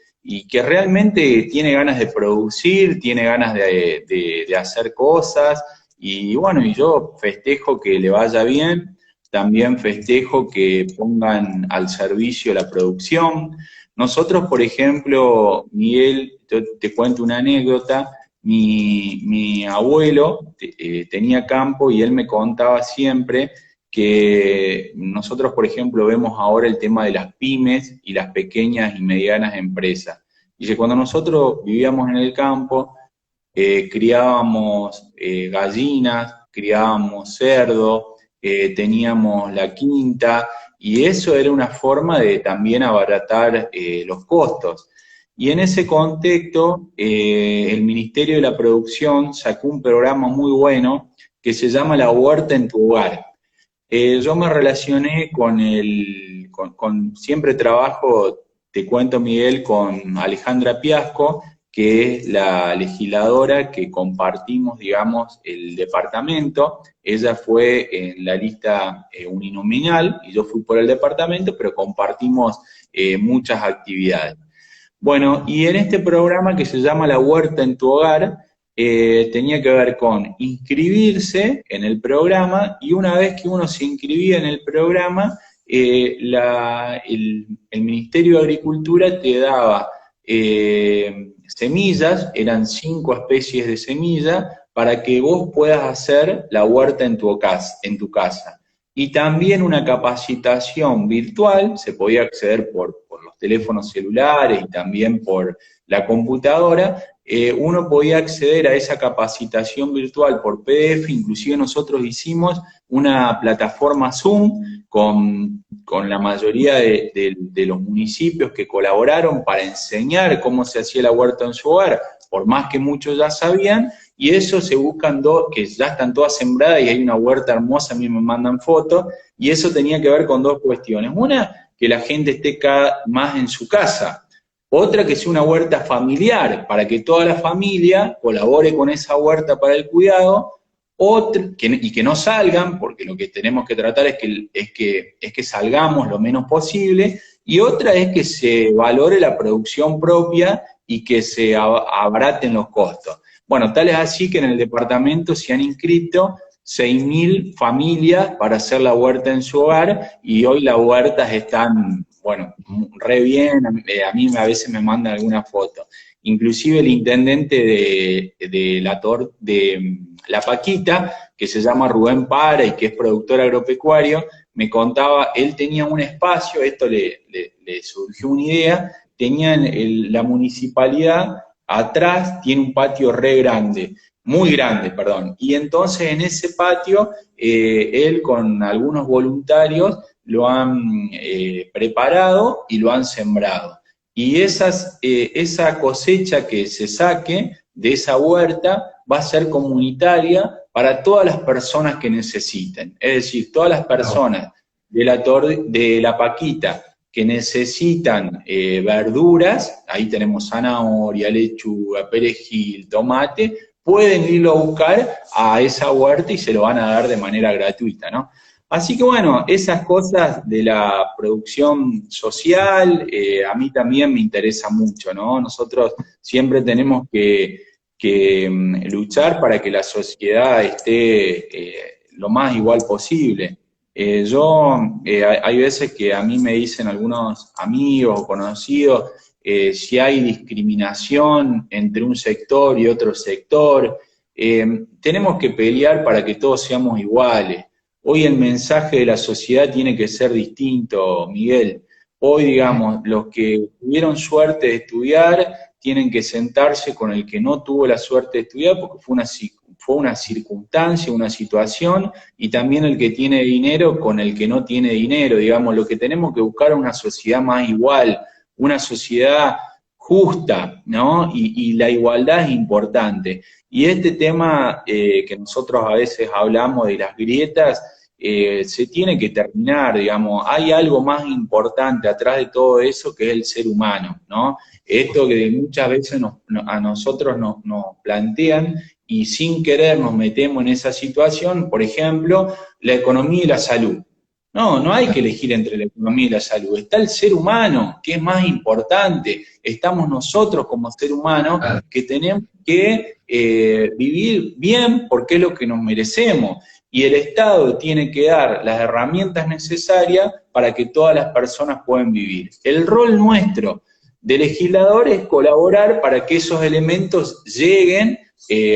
realmente tiene ganas de producir, tiene ganas de hacer cosas, y bueno, y yo festejo que le vaya bien, también festejo que pongan al servicio la producción. Nosotros, por ejemplo, Miguel, te cuento una anécdota, mi abuelo tenía campo y él me contaba siempre que nosotros, por ejemplo, vemos ahora el tema de las pymes y las pequeñas y medianas empresas. Dice, cuando nosotros vivíamos en el campo, criábamos gallinas, criábamos cerdo, teníamos la quinta, y eso era una forma de también abaratar los costos. Y en ese contexto, el Ministerio de la Producción sacó un programa muy bueno que se llama La Huerta en tu Hogar. Yo me relacioné siempre trabajo, te cuento, Miguel, con Alejandra Piasco, que es la legisladora que compartimos, digamos, el departamento. Ella fue en la lista uninominal y yo fui por el departamento, pero compartimos muchas actividades. Bueno, y en este programa que se llama La Huerta en tu Hogar, tenía que ver con inscribirse en el programa, y una vez que uno se inscribía en el programa, el Ministerio de Agricultura te daba semillas, eran 5 especies de semillas, para que vos puedas hacer la huerta en tu casa. Y también una capacitación virtual, se podía acceder por los teléfonos celulares y también por la computadora. Uno podía acceder a esa capacitación virtual por PDF, inclusive nosotros hicimos una plataforma Zoom con la mayoría de los municipios que colaboraron para enseñar cómo se hacía la huerta en su hogar, por más que muchos ya sabían, y eso se buscan que ya están todas sembradas y hay una huerta hermosa, a mí me mandan fotos, y eso tenía que ver con 2 cuestiones. Una, que la gente esté cada más en su casa. Otra, que sea una huerta familiar, para que toda la familia colabore con esa huerta para el cuidado. Otra, y que no salgan, porque lo que tenemos que tratar es que salgamos lo menos posible. Y otra es que se valore la producción propia y que se abaraten los costos. Bueno, tal es así que en el departamento se han inscrito 6.000 familias para hacer la huerta en su hogar, y hoy las huertas están, bueno, re bien. A mí a veces me mandan alguna foto. Inclusive el intendente de La Paquita, que se llama Rubén Para y que es productor agropecuario, me contaba, él tenía un espacio, esto le surgió una idea, tenía la municipalidad atrás, tiene un patio re grande, muy grande, perdón, y entonces en ese patio él con algunos voluntarios lo han preparado y lo han sembrado. Y esa cosecha que se saque de esa huerta va a ser comunitaria para todas las personas que necesiten. Es decir, todas las personas de La Paquita que necesitan verduras, ahí tenemos zanahoria, lechuga, perejil, tomate, pueden irlo a buscar a esa huerta y se lo van a dar de manera gratuita, ¿no? Así que bueno, esas cosas de la producción social a mí también me interesa mucho, ¿no? Nosotros siempre tenemos que luchar para que la sociedad esté lo más igual posible. Hay veces que a mí me dicen algunos amigos o conocidos si hay discriminación entre un sector y otro sector. Tenemos que pelear para que todos seamos iguales. Hoy el mensaje de la sociedad tiene que ser distinto, Miguel. Hoy, digamos, los que tuvieron suerte de estudiar tienen que sentarse con el que no tuvo la suerte de estudiar porque fue una circunstancia, una situación, y también el que tiene dinero con el que no tiene dinero. Digamos, lo que tenemos que buscar es una sociedad más igual, una sociedad justa, ¿no? Y la igualdad es importante. Y este tema que nosotros a veces hablamos de las grietas, se tiene que terminar, digamos. Hay algo más importante atrás de todo eso que es el ser humano, ¿no? Esto que muchas veces a nosotros nos plantean y sin querer nos metemos en esa situación, por ejemplo, la economía y la salud. No hay que elegir entre la economía y la salud. Está el ser humano, que es más importante. Estamos nosotros como ser humanos que tenemos que vivir bien porque es lo que nos merecemos. Y el Estado tiene que dar las herramientas necesarias para que todas las personas puedan vivir. El rol nuestro de legislador es colaborar para que esos elementos lleguen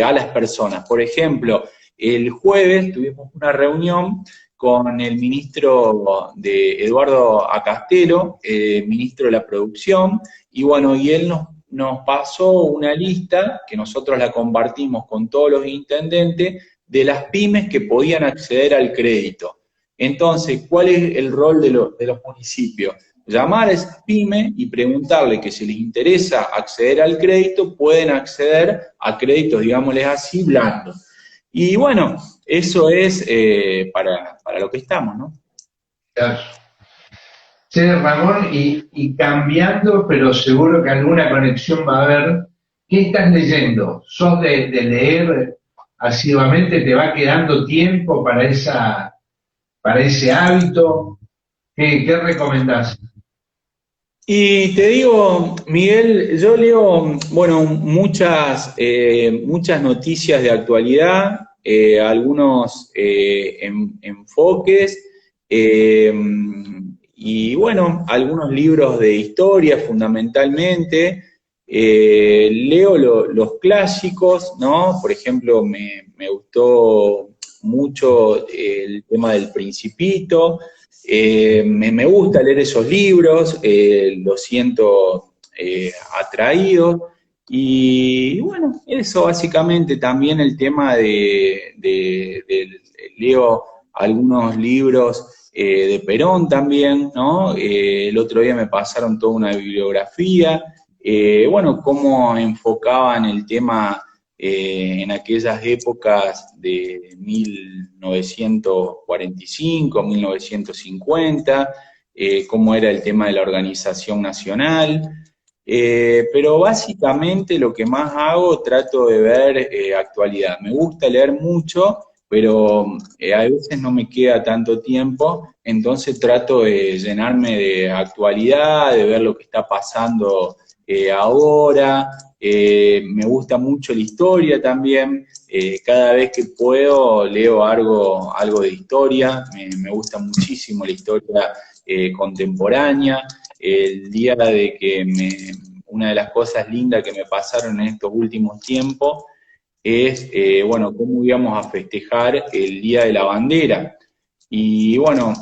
a las personas. Por ejemplo, el jueves tuvimos una reunión con el ministro Eduardo Acastelo, ministro de la Producción, y bueno, y él nos pasó una lista que nosotros la compartimos con todos los intendentes de las pymes que podían acceder al crédito. Entonces, ¿cuál es el rol de los municipios? Llamar a esas pymes y preguntarle que si les interesa acceder al crédito, pueden acceder a créditos, digámosles así, blandos. Y bueno, eso es para lo que estamos, ¿no? Claro. Che, Ramón, y cambiando, pero seguro que alguna conexión va a haber, ¿qué estás leyendo? ¿Sos de leer asiduamente? ¿Te va quedando tiempo para ese hábito? ¿Qué recomendás? Y te digo, Miguel, yo leo, bueno, muchas noticias de actualidad, algunos enfoques, eh, y bueno, algunos libros de historia fundamentalmente. Leo los clásicos, ¿no? Por ejemplo, me gustó mucho el tema del Principito. Me gusta leer esos libros, los siento atraídos. Y bueno, eso básicamente también el tema leo algunos libros de Perón también, ¿no? El otro día me pasaron toda una bibliografía, bueno, cómo enfocaban el tema en aquellas épocas de 1945, 1950, cómo era el tema de la organización nacional. Pero básicamente lo que más hago, trato de ver actualidad. Me gusta leer mucho, pero a veces no me queda tanto tiempo, entonces trato de llenarme de actualidad, de ver lo que está pasando ahora. Me gusta mucho la historia también. Cada vez que puedo leo algo de historia. Me gusta muchísimo la historia contemporánea. El día de que una de las cosas lindas que me pasaron en estos últimos tiempos es, bueno, cómo íbamos a festejar el Día de la Bandera. Y bueno,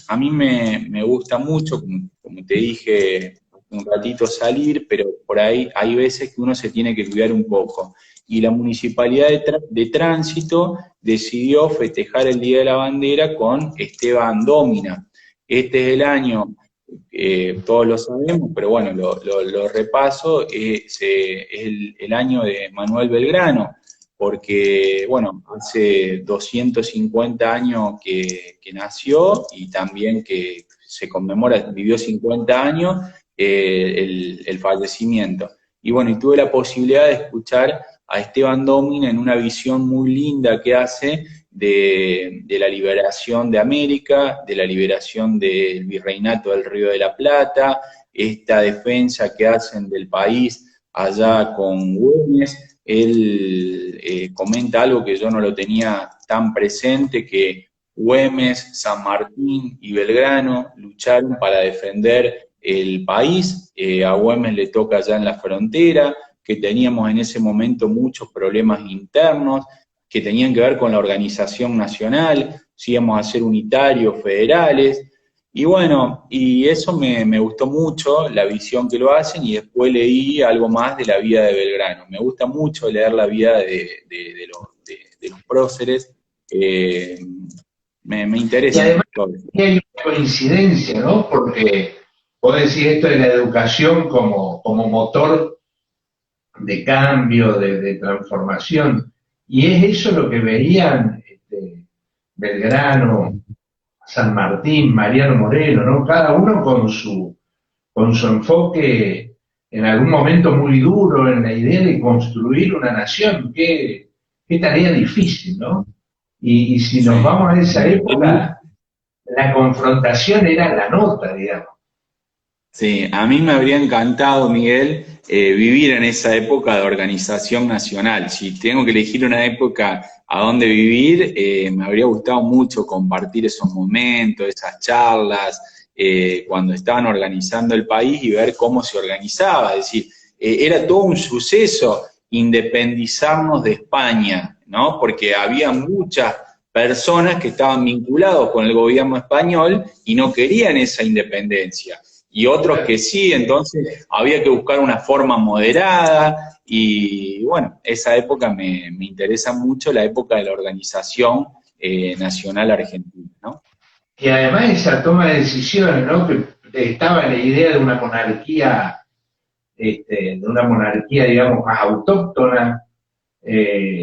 a mí me gusta mucho, como te dije un ratito, salir, pero por ahí hay veces que uno se tiene que cuidar un poco. Y la Municipalidad de Tránsito decidió festejar el Día de la Bandera con Esteban Dómina. Este es el año, todos lo sabemos, pero bueno, lo repaso, es el año de Manuel Belgrano, porque, bueno, hace 250 años que nació y también que se conmemora, vivió 50 años el fallecimiento. Y bueno, y tuve la posibilidad de escuchar a Esteban Domina en una visión muy linda que hace de la liberación de América, de la liberación del virreinato del Río de la Plata, esta defensa que hacen del país allá con Güemes. Él comenta algo que yo no lo tenía tan presente, que Güemes, San Martín y Belgrano lucharon para defender el país. A Güemes le toca allá en la frontera, que teníamos en ese momento muchos problemas internos que tenían que ver con la organización nacional, si íbamos a ser unitarios, federales. Y bueno, y eso me gustó mucho, la visión que lo hacen, y después leí algo más de la vida de Belgrano. Me gusta mucho leer la vida de los próceres, me Y interesa además todo eso. hay una coincidencia, ¿no? Porque vos decís esto de la educación como motor de cambio, de transformación, y es eso lo que veían Belgrano, San Martín, Mariano Moreno, ¿no? Cada uno con su enfoque en algún momento muy duro en la idea de construir una nación. Qué tarea difícil, ¿no? Y si nos Sí. vamos a esa época, la confrontación era la nota, digamos. Sí, a mí me habría encantado, Miguel, vivir en esa época de organización nacional. Si tengo que elegir una época a donde vivir, me habría gustado mucho compartir esos momentos, esas charlas, cuando estaban organizando el país y ver cómo se organizaba. Es decir, era todo un suceso independizarnos de España, ¿no? Porque había muchas personas que estaban vinculados con el gobierno español y no querían esa independencia, y otros que sí. Entonces había que buscar una forma moderada, y bueno, esa época me interesa mucho, la época de la organización nacional argentina, ¿no? Y además esa toma de decisiones, ¿no? Que estaba la idea de una monarquía, digamos, más autóctona,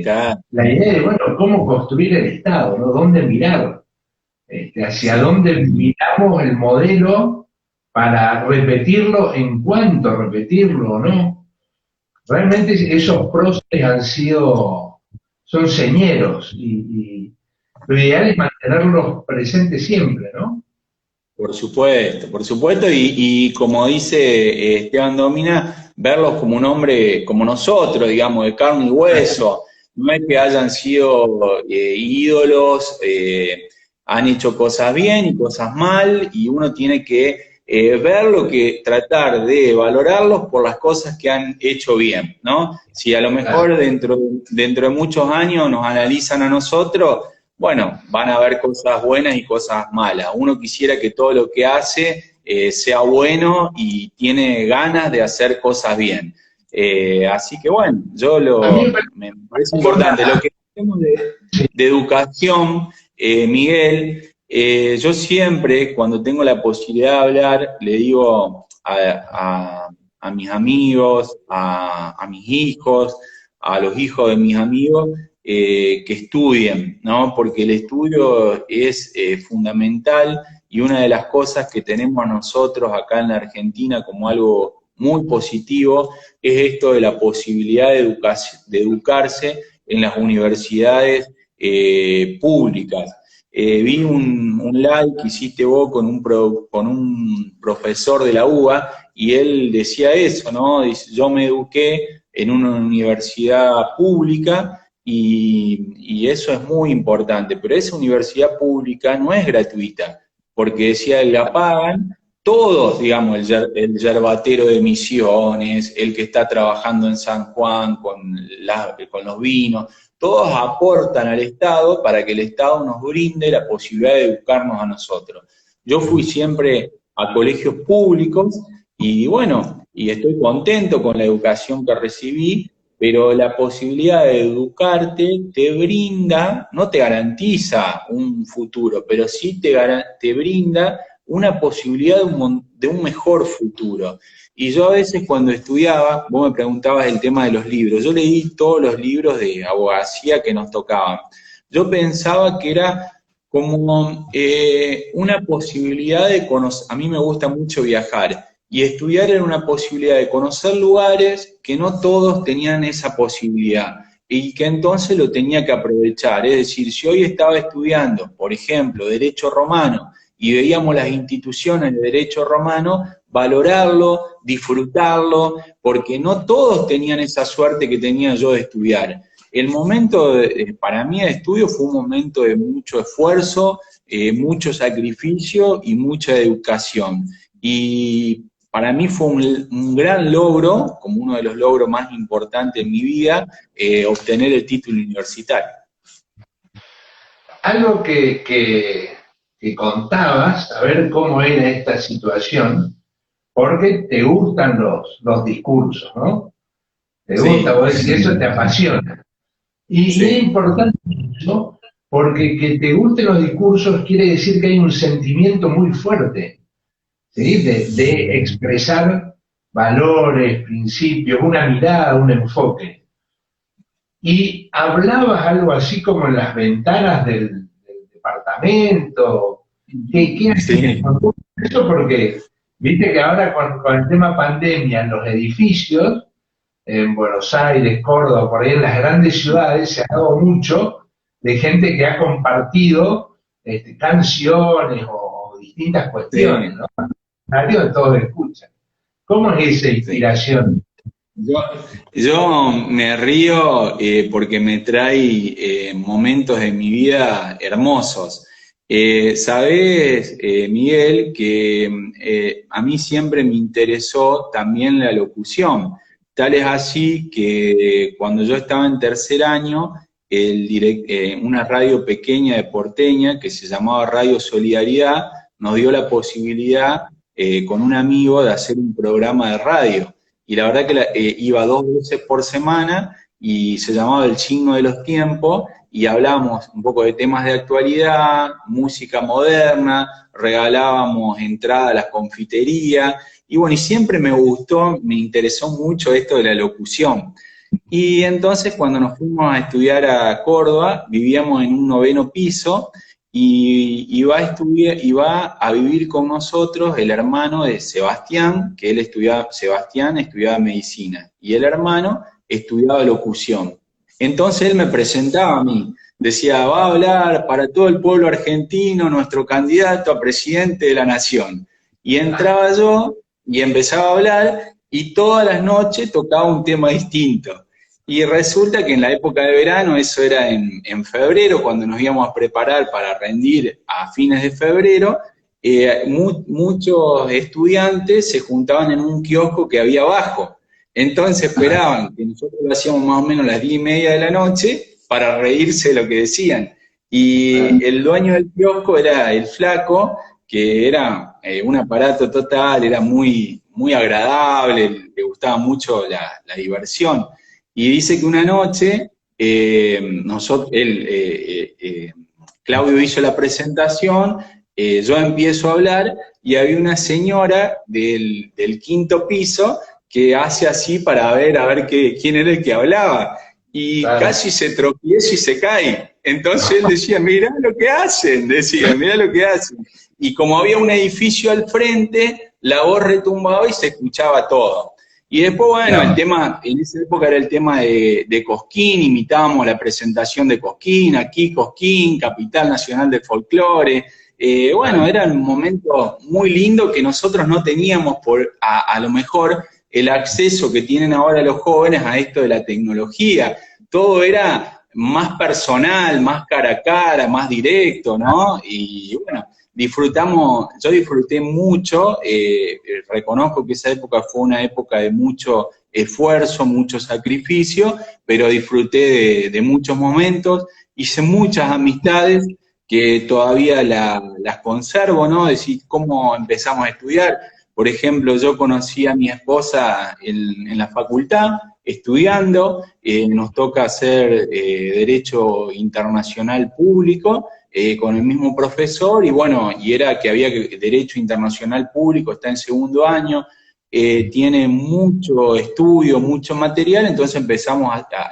Claro, la idea de, bueno, cómo construir el Estado, ¿no? ¿Dónde mirar? hacia dónde miramos el modelo para repetirlo, en cuanto repetirlo o no. Realmente esos próceres son señeros y lo ideal es mantenerlos presentes siempre, ¿no? Por supuesto, y como dice Esteban Domina, verlos como un hombre como nosotros, digamos, de carne y hueso, no es que hayan sido ídolos, han hecho cosas bien y cosas mal, y uno tiene que verlo, que tratar de valorarlos por las cosas que han hecho bien, ¿no? Si a lo mejor dentro de muchos años nos analizan a nosotros, bueno, van a haber cosas buenas y cosas malas. Uno quisiera que todo lo que hace sea bueno y tiene ganas de hacer cosas bien. Así que bueno, A mí me parece importante. Lo que hacemos de educación, Miguel, yo siempre, cuando tengo la posibilidad de hablar, le digo a mis amigos, a mis hijos, a los hijos de mis amigos, que estudien, ¿no? Porque el estudio es fundamental y una de las cosas que tenemos nosotros acá en la Argentina como algo muy positivo es esto de la posibilidad de educarse en las universidades públicas. Vi un live que hiciste vos con un profesor de la UBA y él decía eso, ¿no? Dice, yo me eduqué en una universidad pública y eso es muy importante, pero esa universidad pública no es gratuita, porque decía, la pagan todos, digamos, el yerbatero de Misiones, el que está trabajando en San Juan con los vinos, todos aportan al Estado para que el Estado nos brinde la posibilidad de educarnos a nosotros. Yo fui siempre a colegios públicos y bueno, y estoy contento con la educación que recibí, pero la posibilidad de educarte te brinda, no te garantiza un futuro, pero sí te brinda una posibilidad de un mejor futuro. Y yo a veces cuando estudiaba, vos me preguntabas el tema de los libros, yo leí todos los libros de abogacía que nos tocaban. Yo pensaba que era como una posibilidad de conocer, a mí me gusta mucho viajar, y estudiar era una posibilidad de conocer lugares que no todos tenían esa posibilidad y que entonces lo tenía que aprovechar. Es decir, si hoy estaba estudiando, por ejemplo, Derecho Romano y veíamos las instituciones de Derecho Romano, valorarlo, disfrutarlo, porque no todos tenían esa suerte que tenía yo de estudiar. El momento para mí de estudio fue un momento de mucho esfuerzo, mucho sacrificio y mucha educación. Y para mí fue un gran logro, como uno de los logros más importantes en mi vida, obtener el título universitario. Algo que contabas, a ver cómo era esta situación, porque te gustan los discursos, ¿no? Te gusta, vos decís, eso te apasiona. Y es importante eso, porque que te gusten los discursos quiere decir que hay un sentimiento muy fuerte, ¿sí? De expresar valores, principios, una mirada, un enfoque. Y hablabas algo así como en las ventanas del departamento. ¿Qué hacías con eso? Porque viste que ahora con el tema pandemia en los edificios, en Buenos Aires, Córdoba, por ahí en las grandes ciudades, se ha dado mucho de gente que ha compartido canciones o distintas cuestiones, ¿no? Radio todos escuchan. ¿Cómo es esa inspiración? Yo me río porque me trae momentos de mi vida hermosos. Sabés, Miguel, que a mí siempre me interesó también la locución. Tal es así que cuando yo estaba en tercer año, una radio pequeña de Porteña que se llamaba Radio Solidaridad nos dio la posibilidad con un amigo de hacer un programa de radio. Y la verdad que iba 2 veces por semana y se llamaba El Signo de los Tiempos y hablábamos un poco de temas de actualidad, música moderna, regalábamos entrada a las confiterías y bueno, y siempre me gustó, me interesó mucho esto de la locución. Y entonces cuando nos fuimos a estudiar a Córdoba, vivíamos en un 9º piso y va a estudiar, y va a vivir con nosotros el hermano de Sebastián, que Sebastián estudiaba medicina, y el hermano estudiaba locución. Entonces él me presentaba a mí, decía, va a hablar para todo el pueblo argentino nuestro candidato a presidente de la nación. Y entraba yo y empezaba a hablar, y todas las noches tocaba un tema distinto. Y resulta que en la época de verano, eso era en febrero, cuando nos íbamos a preparar para rendir a fines de febrero, muchos estudiantes se juntaban en un kiosco que había abajo. Entonces esperaban que nosotros lo hacíamos más o menos a las 10:30 de la noche para reírse de lo que decían. Y el dueño del kiosco era el Flaco, que era un aparato total, era muy, muy agradable, le gustaba mucho la diversión. Y dice que una noche, Claudio hizo la presentación, yo empiezo a hablar y había una señora del quinto piso que hace así para ver a ver quién era el que hablaba. Y casi se tropieza y se cae. Entonces él decía, mirá lo que hacen, decía, mirá lo que hacen. Y como había un edificio al frente, la voz retumbaba y se escuchaba todo. Y después, bueno, el tema, en esa época era el tema de Cosquín, imitábamos la presentación de Cosquín, aquí Cosquín, Capital Nacional del Folclore. Bueno, era un momento muy lindo que nosotros no teníamos a lo mejor el acceso que tienen ahora los jóvenes a esto de la tecnología. Todo era más personal, más cara a cara, más directo, ¿no? Y bueno, yo disfruté mucho, reconozco que esa época fue una época de mucho esfuerzo, mucho sacrificio, pero disfruté de muchos momentos, hice muchas amistades que todavía las conservo, ¿no? Es decir, cómo empezamos a estudiar. Por ejemplo, yo conocí a mi esposa en la facultad, estudiando, nos toca hacer Derecho Internacional Público, con el mismo profesor, y bueno, y era que había Derecho Internacional Público, está en segundo año, tiene mucho estudio, mucho material, entonces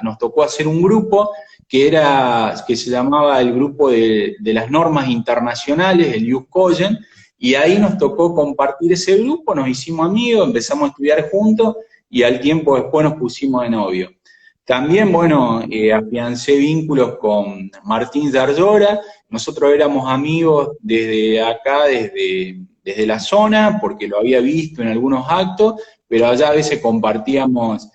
nos tocó hacer un grupo que se llamaba el grupo de las normas internacionales, el IUSCOGEN, y ahí nos tocó compartir ese grupo, nos hicimos amigos, empezamos a estudiar juntos, y al tiempo después nos pusimos de novio. También, bueno, afiancé vínculos con Martín Zarzora. Nosotros éramos amigos desde acá, desde la zona, porque lo había visto en algunos actos, pero allá a veces compartíamos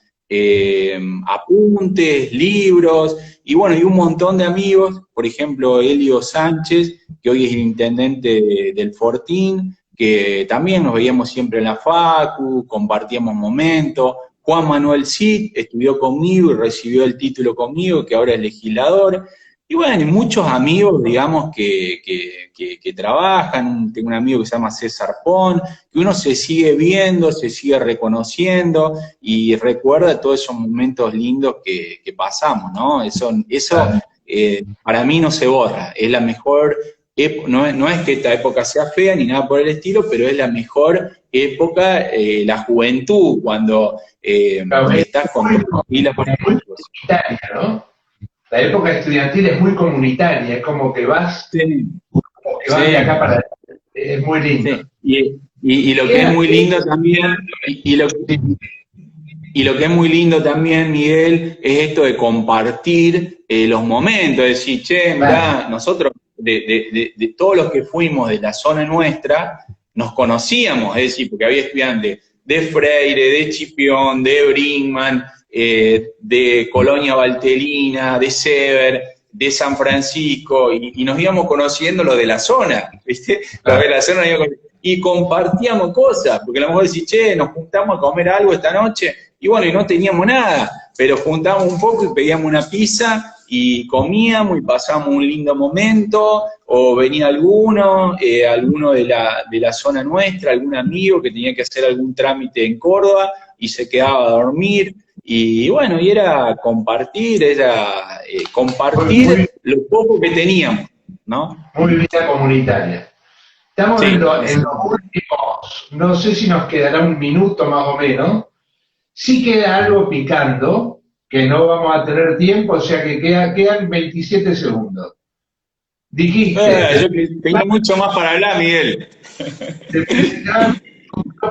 apuntes, libros, y bueno, y un montón de amigos, por ejemplo, Elio Sánchez, que hoy es el intendente del Fortín, que también nos veíamos siempre en la facu, compartíamos momentos. Juan Manuel Cid estudió conmigo y recibió el título conmigo, que ahora es legislador. Y bueno, y muchos amigos, digamos, que trabajan. Tengo un amigo que se llama César Pon, que uno se sigue viendo, se sigue reconociendo y recuerda todos esos momentos lindos que pasamos, ¿no? Eso para mí no se borra. Es la mejor, no es que esta época sea fea ni nada por el estilo, pero es la mejor época, la juventud, cuando estás con tus familias. ¿No? La época estudiantil es muy comunitaria, es como que vas, como que vas de acá para allá. Es muy lindo. Sí. Y lo que es muy lindo también, y lo que es muy lindo también, Miguel, es esto de compartir los momentos, es decir, che, mirá, nosotros, de todos los que fuimos de la zona nuestra, nos conocíamos, es decir, porque había estudiantes de Freire, de Chipión, de Brinkman, de Colonia Valtelina, de Sever, de San Francisco, y nos íbamos conociendo los de la zona, ¿viste? Los de la zona y compartíamos cosas, porque a lo mejor decís, che, nos juntamos a comer algo esta noche, y bueno, y no teníamos nada, pero juntamos un poco y pedíamos una pizza, y comíamos y pasábamos un lindo momento, o venía alguno de la zona nuestra, algún amigo que tenía que hacer algún trámite en Córdoba, y se quedaba a dormir. Y bueno, y era compartir lo poco que teníamos, ¿no? Muy vida comunitaria. Estamos en los últimos, no sé si nos quedará un minuto más o menos. Sí queda algo picando, que no vamos a tener tiempo, o sea que quedan 27 segundos. Dijiste, Yo tengo mucho más para hablar, Miguel. el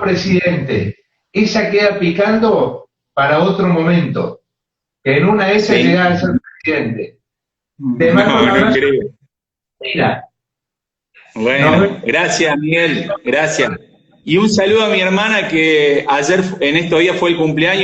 presidente, esa queda picando para otro momento, que en una de esas Sí. llegaba a ser presidente. Te mando un No, no abrazo. creo. Mira, nos Bueno, vemos. gracias, Miguel, gracias. Y un saludo a mi hermana que ayer, en estos días, fue el cumpleaños.